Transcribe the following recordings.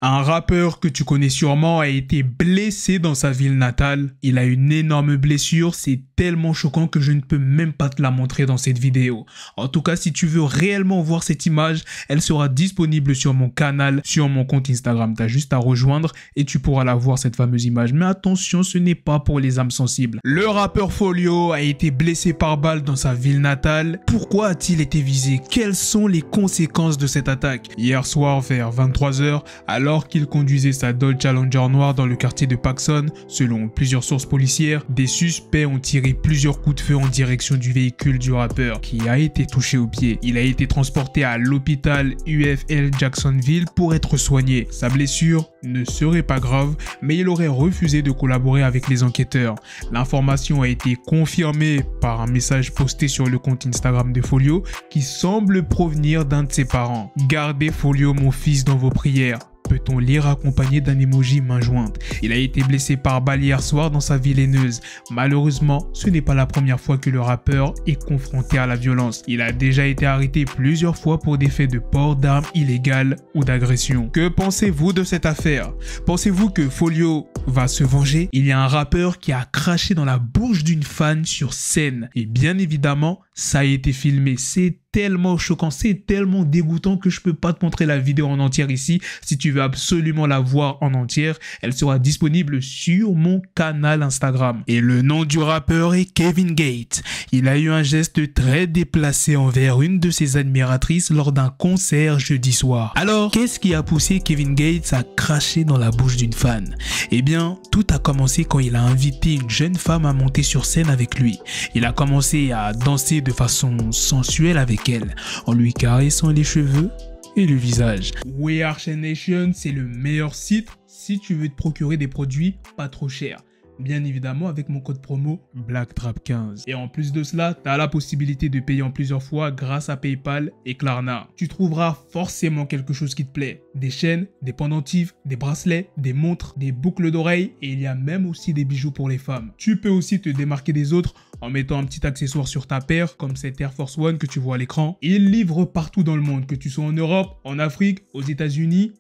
Un rappeur que tu connais sûrement a été blessé dans sa ville natale. Il a une énorme blessure, c'est tellement choquant que je ne peux même pas te la montrer dans cette vidéo. En tout cas, si tu veux réellement voir cette image, elle sera disponible sur mon canal, sur mon compte Instagram. Tu as juste à rejoindre et tu pourras la voir, cette fameuse image. Mais attention, ce n'est pas pour les âmes sensibles. Le rappeur Folio a été blessé par balle dans sa ville natale. Pourquoi a-t-il été visé? Quelles sont les conséquences de cette attaque? Hier soir vers 23 h, alors qu'il conduisait sa Dodge Challenger noire dans le quartier de Paxson, selon plusieurs sources policières, des suspects ont tiré plusieurs coups de feu en direction du véhicule du rappeur, qui a été touché au pied. Il a été transporté à l'hôpital UFL Jacksonville pour être soigné. Sa blessure ne serait pas grave, mais il aurait refusé de collaborer avec les enquêteurs. L'information a été confirmée par un message posté sur le compte Instagram de Folio, qui semble provenir d'un de ses parents. « Gardez Folio, mon fils, dans vos prières », peut-on lire accompagné d'un emoji main jointe. Il a été blessé par balle hier soir dans sa ville haineuse. Malheureusement, ce n'est pas la première fois que le rappeur est confronté à la violence. Il a déjà été arrêté plusieurs fois pour des faits de port d'armes illégales ou d'agression. Que pensez-vous de cette affaire? Pensez-vous que Folio va se venger? Il y a un rappeur qui a craché dans la bouche d'une fan sur scène. Et bien évidemment, ça a été filmé. C'est tellement choquant, c'est tellement dégoûtant que je peux pas te montrer la vidéo en entière ici. Si tu veux absolument la voir en entière, elle sera disponible sur mon canal Instagram. Et le nom du rappeur est Kevin Gates. Il a eu un geste très déplacé envers une de ses admiratrices lors d'un concert jeudi soir. Alors, qu'est-ce qui a poussé Kevin Gates à cracher dans la bouche d'une fan? Eh bien, tout a commencé quand il a invité une jeune femme à monter sur scène avec lui. Il a commencé à danser de façon sensuelle avec elle, en lui caressant les cheveux et le visage. We Are Chain Nation, c'est le meilleur site si tu veux te procurer des produits pas trop chers. Bien évidemment avec mon code promo BlackTrap15. Et en plus de cela, tu as la possibilité de payer en plusieurs fois grâce à PayPal et Klarna. Tu trouveras forcément quelque chose qui te plaît. Des chaînes, des pendentifs, des bracelets, des montres, des boucles d'oreilles et il y a même aussi des bijoux pour les femmes. Tu peux aussi te démarquer des autres en mettant un petit accessoire sur ta paire comme cette Air Force One que tu vois à l'écran. Ils livrent partout dans le monde, que tu sois en Europe, en Afrique, aux États-Unis.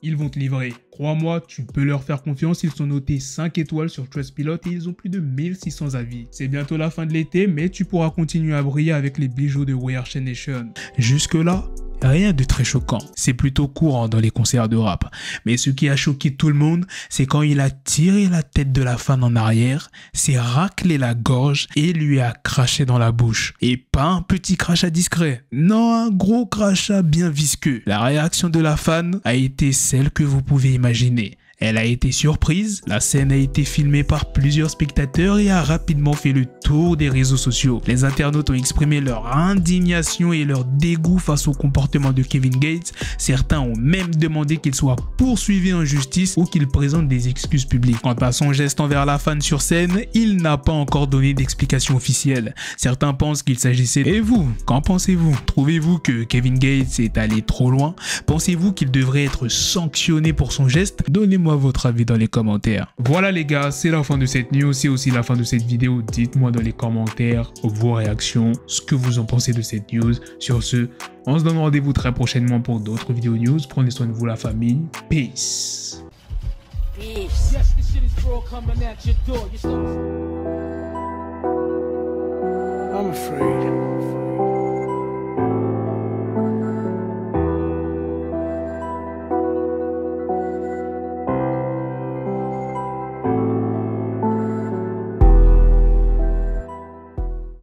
Ils vont te livrer. Crois-moi, tu peux leur faire confiance. Ils sont notés 5 étoiles sur Trustpilot et ils ont plus de 1600 avis. C'est bientôt la fin de l'été, mais tu pourras continuer à briller avec les bijoux de We Are Chain Nation. Jusque-là, rien de très choquant. C'est plutôt courant dans les concerts de rap. Mais ce qui a choqué tout le monde, c'est quand il a tiré la tête de la fan en arrière, s'est raclé la gorge et lui a craché dans la bouche. Et pas un petit crachat discret. Non, un gros crachat bien visqueux. La réaction de la fan a été celle que vous pouvez imaginer. Elle a été surprise, la scène a été filmée par plusieurs spectateurs et a rapidement fait le tour des réseaux sociaux. Les internautes ont exprimé leur indignation et leur dégoût face au comportement de Kevin Gates. Certains ont même demandé qu'il soit poursuivi en justice ou qu'il présente des excuses publiques. Quant à son geste envers la fan sur scène, il n'a pas encore donné d'explication officielle. Certains pensent qu'il s'agissait... Et vous, qu'en pensez-vous? Trouvez-vous que Kevin Gates est allé trop loin? Pensez-vous qu'il devrait être sanctionné pour son geste? Donnez-moi votre avis dans les commentaires. Voilà les gars, c'est la fin de cette news, c'est aussi la fin de cette vidéo. Dites-moi dans les commentaires vos réactions, ce que vous en pensez de cette news. Sur ce, on se donne rendez-vous très prochainement pour d'autres vidéos news. Prenez soin de vous la famille. Peace. Peace. Yes, this shit is raw coming at your door. I'm afraid.